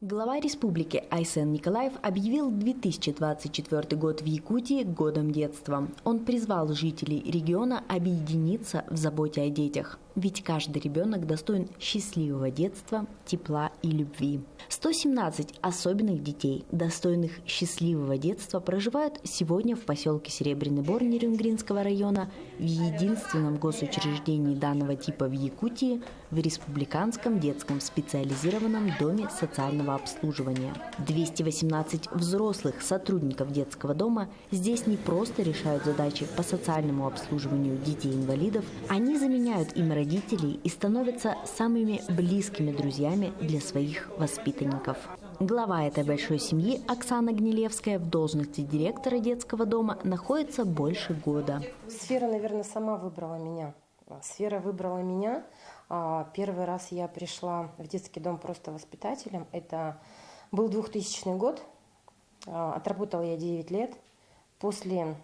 Глава республики Айсен Николаев объявил 2024 год в Якутии годом детства. Он призвал жителей региона объединиться в заботе о детях. Ведь каждый ребенок достоин счастливого детства, тепла и любви. 117 особенных детей, достойных счастливого детства, проживают сегодня в поселке Серебряный Бор Нерюнгринского района, в единственном госучреждении данного типа в Якутии, в Республиканском детском специализированном доме социального обслуживания. 218 взрослых сотрудников детского дома здесь не просто решают задачи по социальному обслуживанию детей-инвалидов, они заменяют им родителей и становятся самыми близкими друзьями для своих воспитанников. Глава этой большой семьи Оксана Гнилевская в должности директора детского дома находится больше года. Сфера, наверное, сама выбрала меня. Сфера выбрала меня. Первый раз я пришла в детский дом просто воспитателем. Это был 2000 год. Отработала я 9 лет. После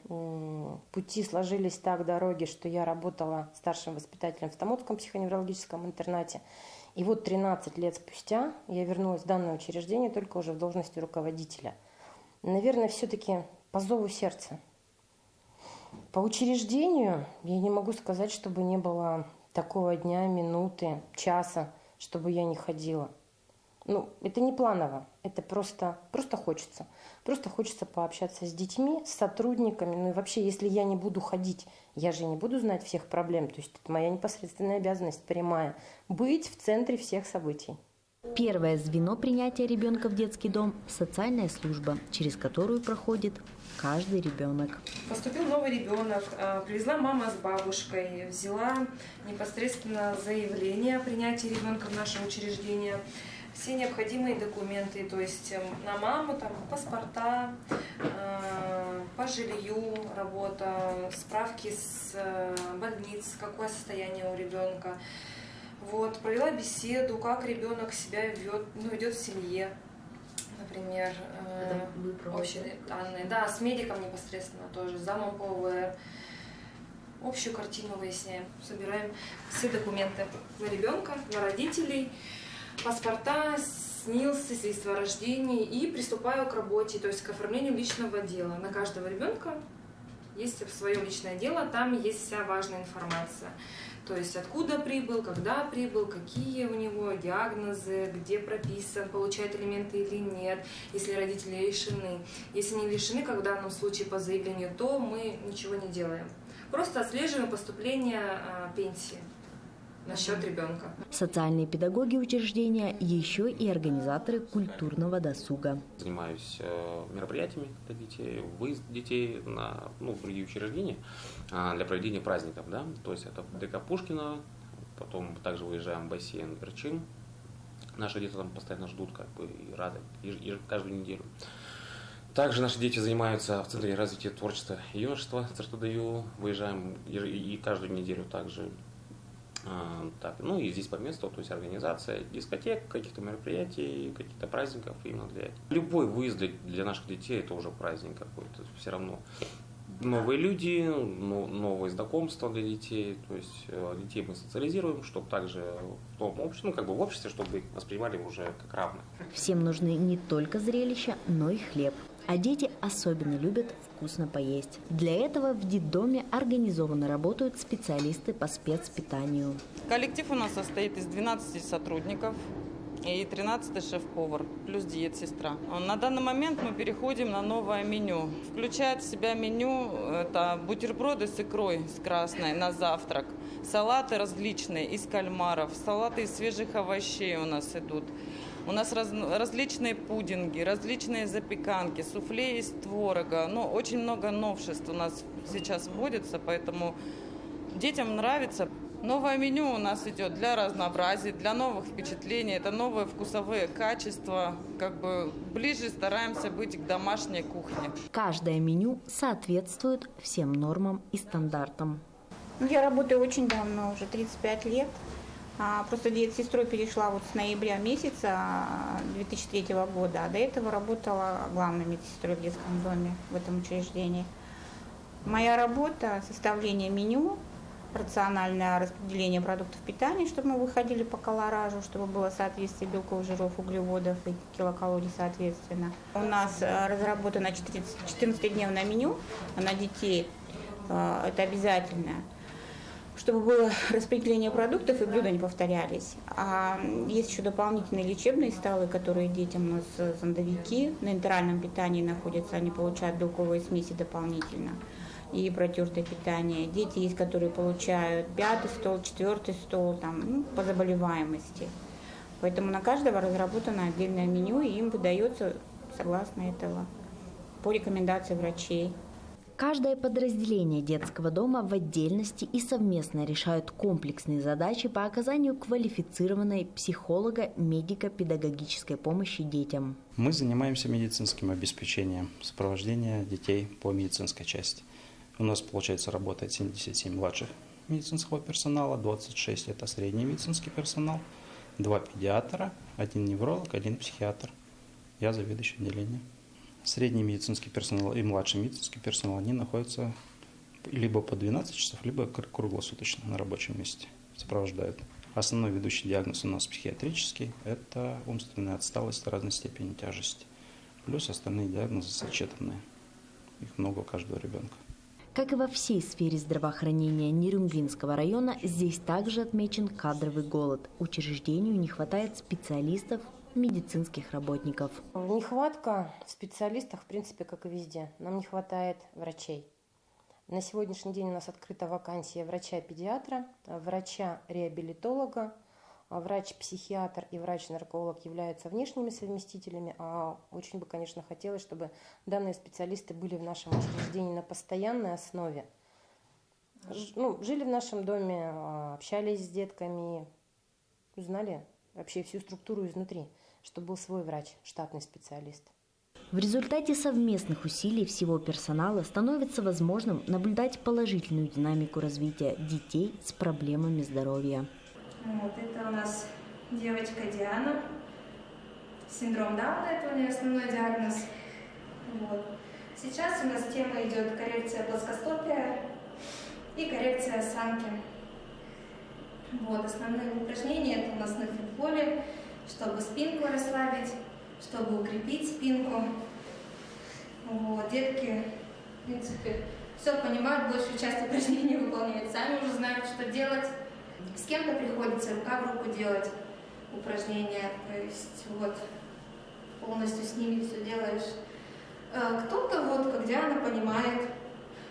пути сложились так дороги, что я работала старшим воспитателем в Томутском психоневрологическом интернате. И вот 13 лет спустя я вернулась в данное учреждение, только уже в должности руководителя. Наверное, все-таки по зову сердца. По учреждению я не могу сказать, чтобы не было такого дня, минуты, часа, чтобы я не ходила. Это не планово, это просто хочется. Просто хочется пообщаться с детьми, с сотрудниками. И вообще, если я не буду ходить, я же не буду знать всех проблем. То есть это моя непосредственная обязанность прямая – быть в центре всех событий. Первое звено принятия ребенка в детский дом – социальная служба, через которую проходит каждый ребенок. Поступил новый ребенок, привезла мама с бабушкой, взяла непосредственно заявление о принятии ребенка в наше учреждение, все необходимые документы, то есть на маму там паспорта, по жилью работа, справки с больниц, какое состояние у ребенка. Провела беседу, как ребенок себя ведет в семье, например, общие данные, с медиком непосредственно тоже, с замом по ОВР. Общую картину выясняем, собираем все документы на ребенка, на родителей, паспорта, СНИЛС, свидетельство о рождении и приступаю к работе, то есть к оформлению личного дела. На каждого ребенка есть свое личное дело, там есть вся важная информация. То есть откуда прибыл, когда прибыл, какие у него диагнозы, где прописан, получает алименты или нет, если родители лишены. Если не лишены, как в данном случае по заявлению, то мы ничего не делаем. Просто отслеживаем поступление пенсии на счет ребенка. Социальные педагоги учреждения еще и организаторы культурного досуга. Занимаюсь мероприятиями для детей, выезд детей в другие учреждения для проведения праздников. То есть это ДК Пушкина, потом также выезжаем в бассейн Верчин. Наши дети там постоянно ждут и рады каждую неделю. Также наши дети занимаются в Центре развития творчества и юношества ЦРТДЮ. Выезжаем и каждую неделю также. И здесь по месту, то есть организация дискотек, каких-то мероприятий, каких-то праздников именно для этих. Любой выезд для наших детей это уже праздник какой-то. Все равно новые люди, новые знакомства для детей. То есть детей мы социализируем, чтобы также в том обществе, в обществе, чтобы их воспринимали уже как равных. Всем нужны не только зрелища, но и хлеб. А дети особенно любят вкусно поесть. Для этого в детдоме организованно работают специалисты по спецпитанию. Коллектив у нас состоит из 12 сотрудников и 13 шеф-повар, плюс диет-сестра. На данный момент мы переходим на новое меню. Включает в себя меню это бутерброды с икрой, с красной на завтрак, салаты различные из кальмаров, салаты из свежих овощей у нас идут. У нас различные пудинги, различные запеканки, суфле из творога. Очень много новшеств у нас сейчас вводится, поэтому детям нравится. Новое меню у нас идет для разнообразия, для новых впечатлений. Это новые вкусовые качества. Ближе стараемся быть к домашней кухне. Каждое меню соответствует всем нормам и стандартам. Я работаю очень давно, уже 35 лет. Просто диет-сестрой перешла с ноября месяца 2003 года, а до этого работала главной медсестрой в детском доме в этом учреждении. Моя работа – составление меню, рациональное распределение продуктов питания, чтобы мы выходили по колоражу, чтобы было соответствие белков, жиров, углеводов и килокалорий соответственно. У нас разработано 14-дневное меню на детей, это обязательно, чтобы было распределение продуктов и блюда не повторялись. А есть еще дополнительные лечебные столы, которые детям у нас зондовики на энтеральном питании находятся, они получают белковые смеси дополнительно и протертое питание. Дети есть, которые получают 5-й стол, 4-й стол по заболеваемости. Поэтому на каждого разработано отдельное меню, и им выдается согласно этого по рекомендации врачей. Каждое подразделение детского дома в отдельности и совместно решают комплексные задачи по оказанию квалифицированной психолого-медико-педагогической помощи детям. Мы занимаемся медицинским обеспечением, сопровождением детей по медицинской части. У нас, получается, работает 77 младших медицинского персонала, 26 – это средний медицинский персонал, 2 педиатра, 1 невролог, 1 психиатр. Я заведующий отделением. Средний медицинский персонал и младший медицинский персонал, они находятся либо по 12 часов, либо круглосуточно на рабочем месте, сопровождают. Основной ведущий диагноз у нас психиатрический – это умственная отсталость разной степени тяжести. Плюс остальные диагнозы сочетанные. Их много у каждого ребенка. Как и во всей сфере здравоохранения Нерюнгринского района, здесь также отмечен кадровый голод. Учреждению не хватает специалистов, медицинских работников. Нехватка в специалистах, в принципе, как и везде. Нам не хватает врачей. На сегодняшний день у нас открыта вакансия врача-педиатра, врача-реабилитолога, врач-психиатр и врач-нарколог являются внешними совместителями, а очень бы, конечно, хотелось, чтобы данные специалисты были в нашем учреждении на постоянной основе. Жили в нашем доме, общались с детками, узнали вообще всю структуру изнутри, чтобы был свой врач, штатный специалист. В результате совместных усилий всего персонала становится возможным наблюдать положительную динамику развития детей с проблемами здоровья. Это у нас девочка Диана. Синдром Дауна – это у нее основной диагноз. Сейчас у нас тема идет коррекция плоскостопия и коррекция осанки. Основные упражнения – это у нас на фитболе, чтобы спинку расслабить, чтобы укрепить спинку. Детки, в принципе, все понимают, большую часть упражнений выполняют сами, уже знают, что делать. С кем-то приходится рука в руку делать упражнения, то есть полностью с ними все делаешь. Кто-то, как Диана, понимает,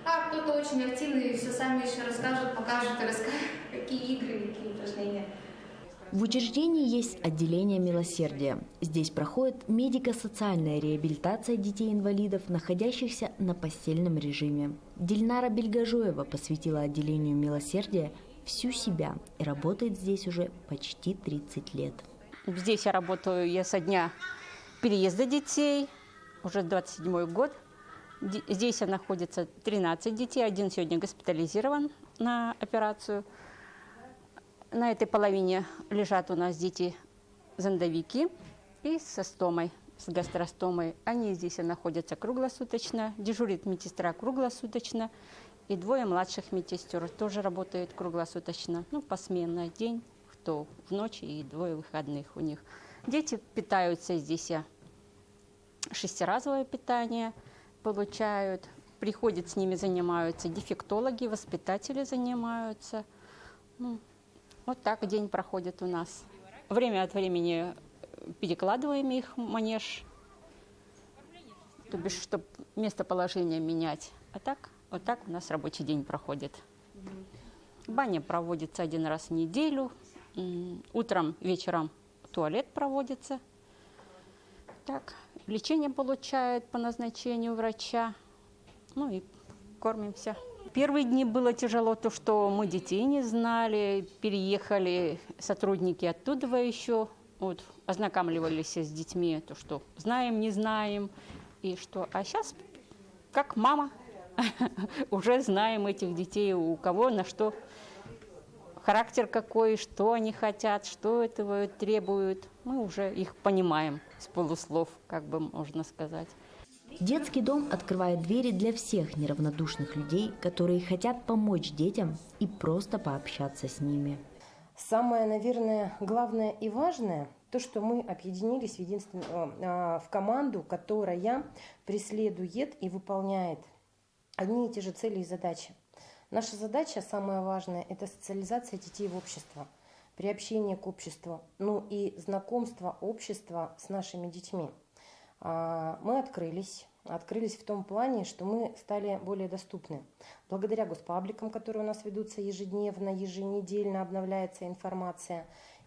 а кто-то очень активный, и все сами еще расскажут, покажут и расскажут, какие игры, какие упражнения. В учреждении есть отделение милосердия. Здесь проходит медико-социальная реабилитация детей-инвалидов, находящихся на постельном режиме. Дильнара Бельгажоева посвятила отделению милосердия всю себя и работает здесь уже почти 30 лет. Здесь я работаю со дня переезда детей, уже 27-й год. Здесь находится 13 детей, один сегодня госпитализирован на операцию. На этой половине лежат у нас дети-зондовики и со стомой, с гастростомой. Они здесь находятся круглосуточно, дежурит медсестра круглосуточно, и 2 младших медсестер тоже работают круглосуточно, посменно, день, кто в ночь, и 2 выходных у них. Дети питаются здесь, 6-разовое питание получают, приходят с ними, занимаются дефектологи, воспитатели занимаются. Так день проходит у нас. Время от времени перекладываем их в манеж, то бишь, чтобы местоположение менять. А так у нас рабочий день проходит. Баня проводится 1 раз в неделю. Утром, вечером туалет проводится. Лечение получают по назначению врача. И кормимся. Первые дни было тяжело, то, что мы детей не знали, переехали сотрудники оттуда еще, ознакомливались с детьми, то, что знаем, не знаем, и что. А сейчас, как мама, уже знаем этих детей, у кого на что, характер какой, что они хотят, что этого требуют. Мы уже их понимаем с полуслов, как бы можно сказать. Детский дом открывает двери для всех неравнодушных людей, которые хотят помочь детям и просто пообщаться с ними. Самое, наверное, главное и важное – то, что мы объединились в команду, которая преследует и выполняет одни и те же цели и задачи. Наша задача, самая важная, это социализация детей в общество, приобщение к обществу, ну и знакомство общества с нашими детьми. Мы открылись в том плане, что мы стали более доступны. Благодаря госпабликам, которые у нас ведутся ежедневно, еженедельно обновляется информация.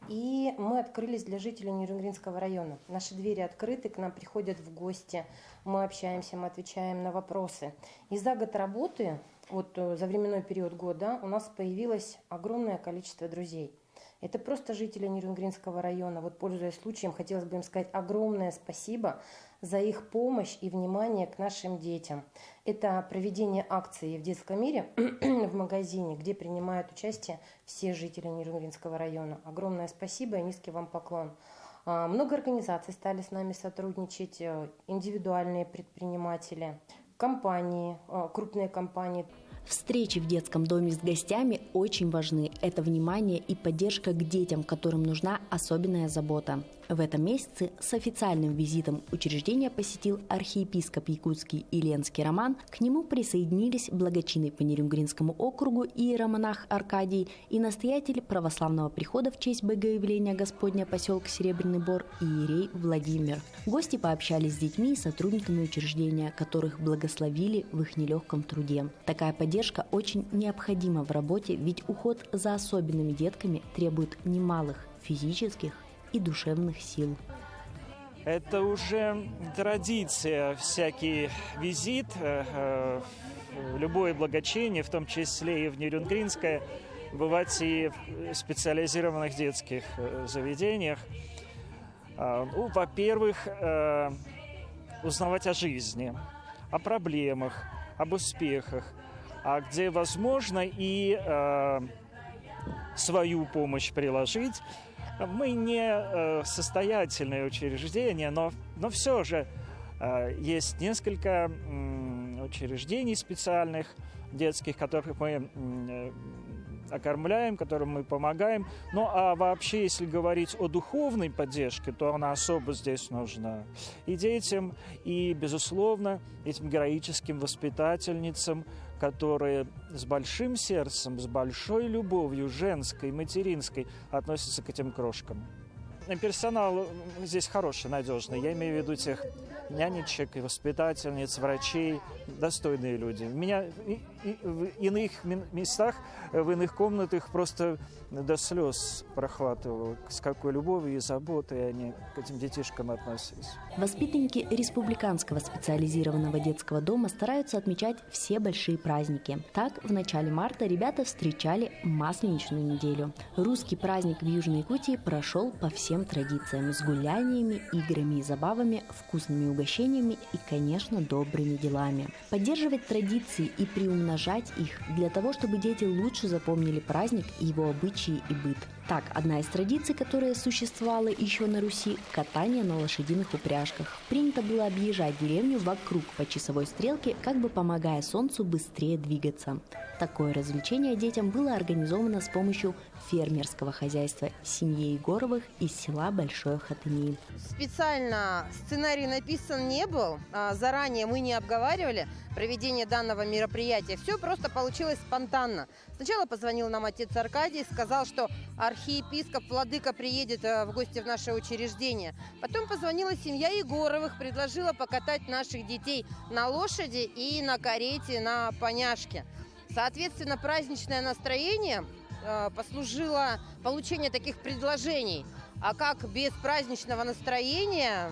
И мы открылись для жителей Нерюнгринского района. Наши двери открыты, к нам приходят в гости, мы общаемся, мы отвечаем на вопросы. И за год работы, вот за временной период года, у нас появилось огромное количество друзей. Это просто жители Нерюнгринского района. Вот, пользуясь случаем, хотелось бы им сказать огромное спасибо за их помощь и внимание к нашим детям. Это проведение акции в детском мире в магазине, где принимают участие все жители Нерюнгринского района. Огромное спасибо и низкий вам поклон. Много организаций стали с нами сотрудничать, индивидуальные предприниматели, компании, крупные компании. Встречи в детском доме с гостями очень важны. Это внимание и поддержка к детям, которым нужна особенная забота. В этом месяце с официальным визитом учреждения посетил архиепископ якутский Иленский Роман. К нему присоединились благочинный по Нерюнгринскому округу иеромонах Аркадий и настоятель православного прихода в честь Богоявления Господня поселка Серебряный Бор иерей Владимир. Гости пообщались с детьми и сотрудниками учреждения, которых благословили в их нелегком труде. Такая поддержка очень необходима в работе, ведь уход за особенными детками требует немалых физических и душевных сил. Это уже традиция, всякий визит, любое благочиние, в том числе и в Нерюнгринское, бывать и в специализированных детских заведениях. Ну, во-первых, узнавать о жизни, о проблемах, об успехах, а где возможно и свою помощь приложить. Мы не состоятельное учреждение, но все же есть несколько учреждений специальных детских, которых мы окормляем, которым мы помогаем. Ну а вообще, если говорить о духовной поддержке, то она особо здесь нужна и детям, и, безусловно, этим героическим воспитательницам, которые с большим сердцем, с большой любовью женской, материнской относятся к этим крошкам. Персонал здесь хороший, надежный. Я имею в виду тех нянечек, и воспитательниц, врачей, достойные люди. Меня в иных местах, в иных комнатах просто до слез прохватывало, с какой любовью и заботой они к этим детишкам относились. Воспитанники республиканского специализированного детского дома стараются отмечать все большие праздники. Так, в начале марта ребята встречали Масленичную неделю. Русский праздник в Южной Якутии прошел по всем традициям с гуляниями, играми и забавами, вкусными угощениями и, конечно, добрыми делами. Поддерживать традиции и приумножать их для того, чтобы дети лучше запомнили праздник и его обычаи и быт. Так, одна из традиций, которая существовала еще на Руси – катание на лошадиных упряжках. Принято было объезжать деревню вокруг по часовой стрелке, как бы помогая солнцу быстрее двигаться. Такое развлечение детям было организовано с помощью фермерского хозяйства семьи Егоровых из села Большое Хатыни. Специально сценарий написан не был, заранее мы не обговаривали проведение данного мероприятия. Все просто получилось спонтанно. Сначала позвонил нам отец Аркадий, сказал, что архиепископ Владыка приедет в гости в наше учреждение. Потом позвонила семья Егоровых, предложила покатать наших детей на лошади и на карете, на поняшке. Соответственно, праздничное настроение послужило получение таких предложений. А как без праздничного настроения?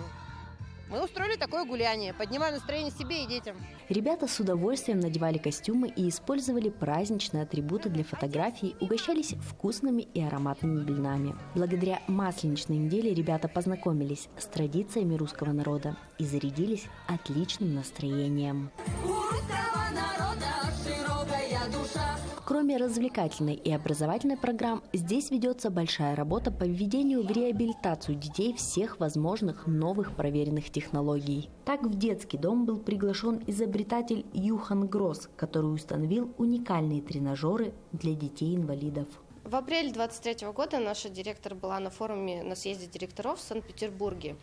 Мы устроили такое гуляние, поднимаем настроение себе и детям. Ребята с удовольствием надевали костюмы и использовали праздничные атрибуты для фотографий, угощались вкусными и ароматными блинами. Благодаря Масленичной неделе ребята познакомились с традициями русского народа и зарядились отличным настроением. У русского народа широкая душа. Кроме развлекательной и образовательной программ, здесь ведется большая работа по введению в реабилитацию детей всех возможных новых проверенных технологий. Так в детский дом был приглашен изобретатель Юхан Гросс, который установил уникальные тренажеры для детей-инвалидов. В апреле 2023 года наша директор была на форуме на съезде директоров в Санкт-Петербурге.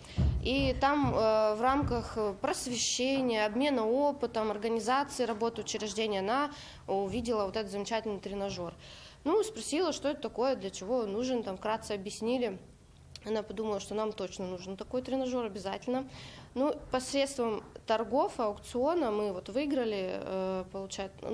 И там в рамках просвещения, обмена опытом, организации работы учреждения она увидела вот этот замечательный тренажер. Ну, спросила, что это такое, для чего он нужен, там вкратце объяснили. Она подумала, что нам точно нужен такой тренажер обязательно. Ну, посредством торгов, аукциона мы вот выиграли,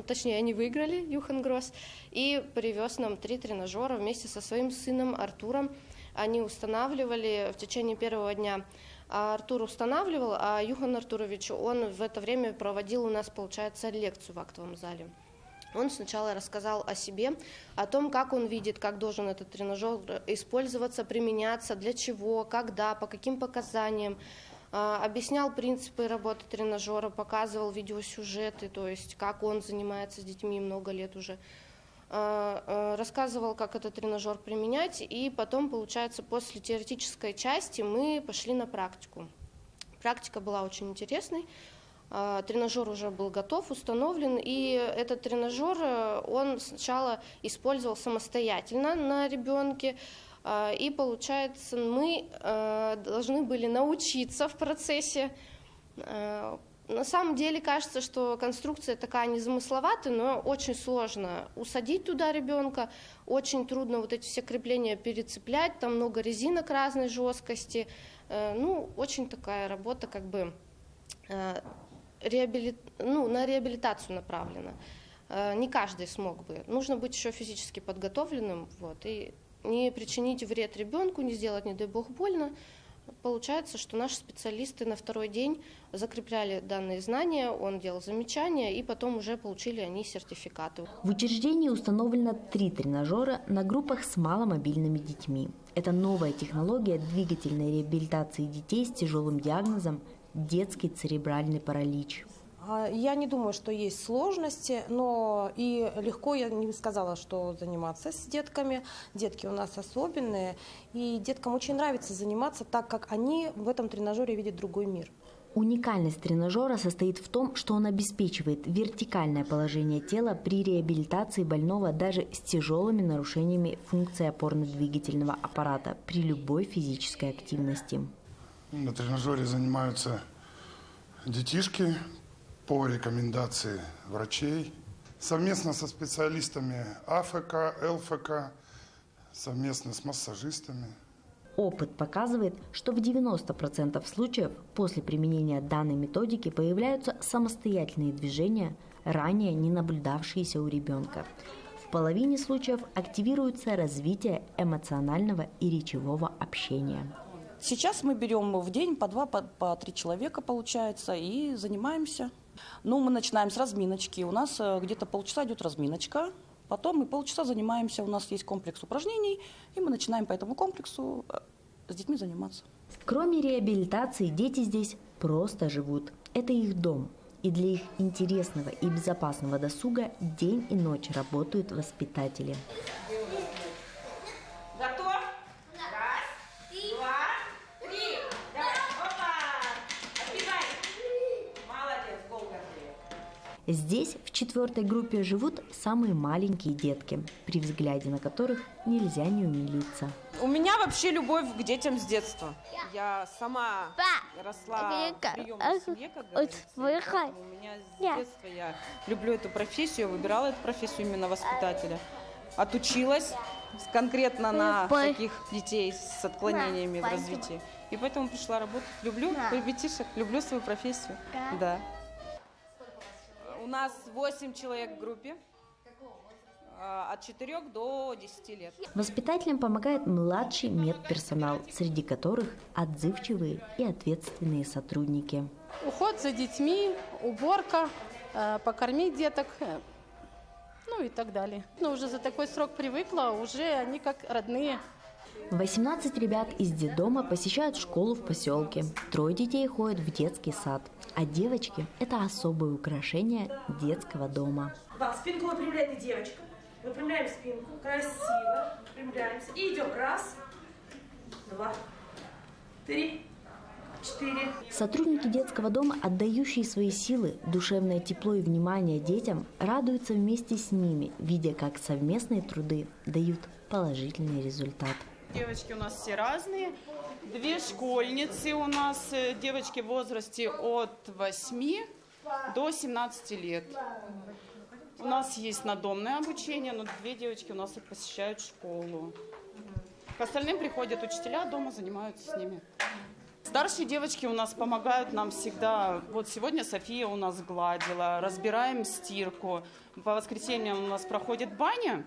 точнее, они выиграли, Юхан Гросс, и привез нам 3 тренажера вместе со своим сыном Артуром. Они устанавливали в течение первого дня. Артур устанавливал, а Юхан Артурович, он в это время проводил у нас, получается, лекцию в актовом зале. Он сначала рассказал о себе, о том, как он видит, как должен этот тренажер использоваться, применяться, для чего, когда, по каким показаниям. Объяснял принципы работы тренажера, показывал видеосюжеты, то есть как он занимается с детьми много лет уже. Рассказывал, как этот тренажер применять, и потом, получается, после теоретической части мы пошли на практику. Практика была очень интересной. Тренажер уже был готов, установлен, и этот тренажер он сначала использовал самостоятельно на ребенке, и, получается, мы должны были научиться в процессе. На самом деле кажется, что конструкция такая незамысловатая, но очень сложно усадить туда ребенка, очень трудно вот эти все крепления перецеплять, там много резинок разной жесткости. Ну, очень такая работа как бы на реабилитацию направлена. Не каждый смог бы. Нужно быть еще физически подготовленным, вот, и не причинить вред ребенку, не сделать, не дай бог, больно. Получается, что наши специалисты на второй день закрепляли данные знания, он делал замечания, и потом уже получили они сертификаты. В учреждении установлено 3 тренажера на группах с маломобильными детьми. Это новая технология двигательной реабилитации детей с тяжелым диагнозом детский церебральный паралич. Я не думаю, что есть сложности, но и легко я не сказала, что заниматься с детками. Детки у нас особенные, и деткам очень нравится заниматься, так как они в этом тренажере видят другой мир. Уникальность тренажера состоит в том, что он обеспечивает вертикальное положение тела при реабилитации больного даже с тяжелыми нарушениями функции опорно-двигательного аппарата при любой физической активности. На тренажере занимаются детишки по рекомендации врачей, совместно со специалистами АФК, ЛФК, совместно с массажистами. Опыт показывает, что в 90% случаев после применения данной методики появляются самостоятельные движения, ранее не наблюдавшиеся у ребенка. В половине случаев активируется развитие эмоционального и речевого общения. Сейчас мы берем в день по 2, по 3 человека, получается, и занимаемся. Ну, мы начинаем с разминочки. У нас где-то полчаса идет разминочка. Потом мы полчаса занимаемся. У нас есть комплекс упражнений, и мы начинаем по этому комплексу с детьми заниматься. Кроме реабилитации, дети здесь просто живут. Это их дом. И для их интересного и безопасного досуга день и ночь работают воспитатели. Готов? Раз, два, 3. Давай, опа! Отбивай! Молодец, гол гордый. Здесь в 4-й группе живут самые маленькие детки, при взгляде на которых нельзя не умилиться. У меня вообще любовь к детям с детства. Я сама росла в приемной семье, как говорится. У меня с детства я люблю эту профессию, выбирала эту профессию именно воспитателя. Отучилась конкретно на таких детей с отклонениями в развитии. И поэтому пришла работать. Люблю ребятишек, люблю свою профессию. Да. У нас 8 человек в группе. От 4 до 10 лет. Воспитателям помогает младший медперсонал, среди которых отзывчивые и ответственные сотрудники. Уход за детьми, уборка, покормить деток, ну и так далее. Но уже за такой срок привыкла, уже они как родные. 18 ребят из детдома посещают школу в поселке. 3 детей ходят в детский сад. А девочки – это особое украшение детского дома. Спинку выпрямляет и девочка. Выпрямляем спинку, красиво, выпрямляемся. И идем. Раз, два, три, 4. Сотрудники детского дома, отдающие свои силы, душевное тепло и внимание детям, радуются вместе с ними, видя, как совместные труды дают положительный результат. Девочки у нас все разные. 2 школьницы у нас, девочки в возрасте от 8 до 17 лет. У нас есть надомное обучение, но 2 девочки у нас посещают школу. К остальным приходят учителя, дома занимаются с ними. Старшие девочки у нас помогают нам всегда. Вот сегодня София у нас гладила, разбираем стирку. По воскресеньям у нас проходит баня.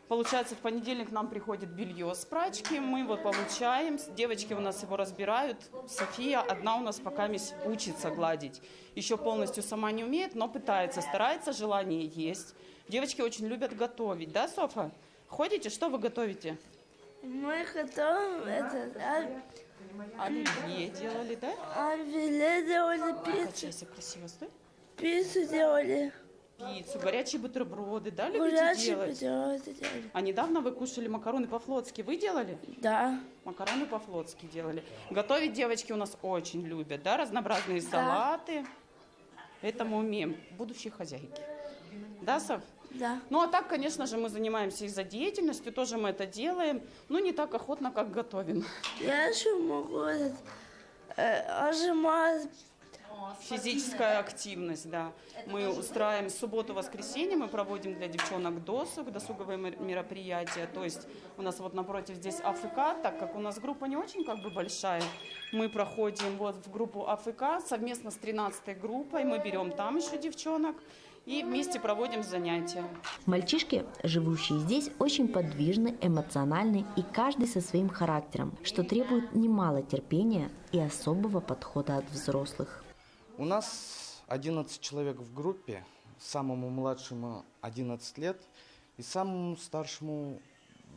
Получается, в понедельник нам приходит белье с прачки, мы его получаем, девочки у нас его разбирают. София одна у нас пока учится гладить. Еще полностью сама не умеет, но пытается, старается, желание есть. Девочки очень любят готовить, да, Софа? Ходите, что вы готовите? Мы готовим оливье делали, да? Оливье делали, пиццу. Красиво, стой. Пиццу делали. Пиццу, горячие бутерброды, да, любите горячие делать? Бутерброды делали. А недавно вы кушали макароны по-флотски, вы делали? Да. Макароны по-флотски делали. Готовить девочки у нас очень любят, да, разнообразные салаты. Это мы умеем, будущие хозяйки. Да, Сав? Да. Ну, а так, конечно же, мы занимаемся из-за деятельности, тоже мы это делаем, но не так охотно, как готовим. Я еще могу отжимать. Физическая активность, да. Мы устраиваем субботу-воскресенье, мы проводим для девчонок досуговые мероприятия. То есть у нас вот напротив здесь АФК, так как у нас группа не очень как бы большая, мы проходим вот в группу АФК совместно с 13-й группой, мы берем там еще девчонок и вместе проводим занятия. Мальчишки, живущие здесь, очень подвижны, эмоциональны и каждый со своим характером, что требует немало терпения и особого подхода от взрослых. У нас 11 человек в группе, самому младшему 11 лет и самому старшему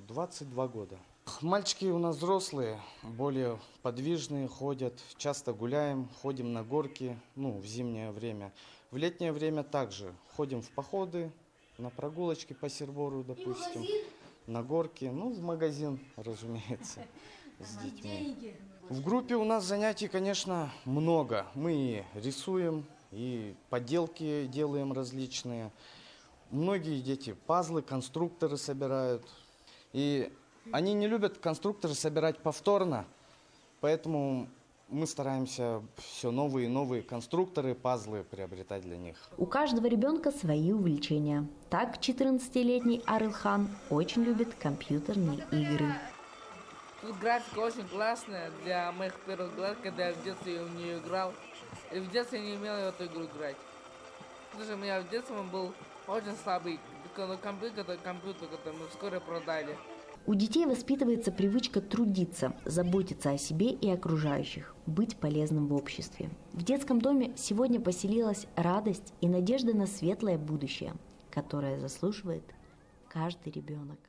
22 года. Мальчики у нас взрослые, более подвижные, ходят, часто гуляем, ходим на горки, в зимнее время. В летнее время также ходим в походы, на прогулочки по Сербору, допустим, на горки, в магазин, разумеется, с детьми. В группе у нас занятий, конечно, много. Мы и рисуем, и поделки делаем различные. Многие дети пазлы, конструкторы собирают. И они не любят конструкторы собирать повторно, поэтому мы стараемся все новые и новые конструкторы, пазлы приобретать для них. У каждого ребенка свои увлечения. Так 14-летний Арылхан очень любит компьютерные игры. Тут графика очень классная для моих первых глаз, когда я в детстве в нее играл. И в детстве не умел в эту игру играть. Потому что у меня в детстве он был очень слабый компьютер, который мы вскоре продали. У детей воспитывается привычка трудиться, заботиться о себе и окружающих, быть полезным в обществе. В детском доме сегодня поселилась радость и надежда на светлое будущее, которое заслуживает каждый ребенок.